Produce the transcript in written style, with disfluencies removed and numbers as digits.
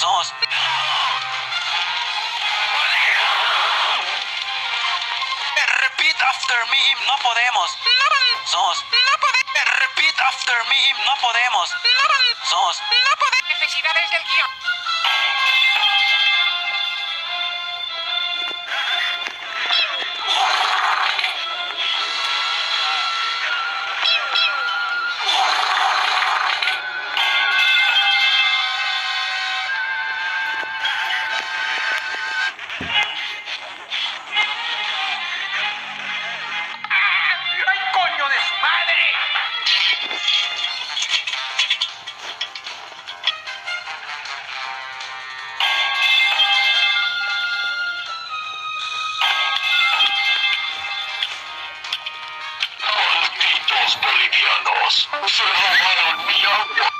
Sos. Repeat after me. No podemos. Sos. No podemos. Repeat after me. No podemos. Sos. No podemos. Necesidades del guión. ¡Ay, coño de su madre! ¡Malditos bolivianos! ¡Se robaron mi agua!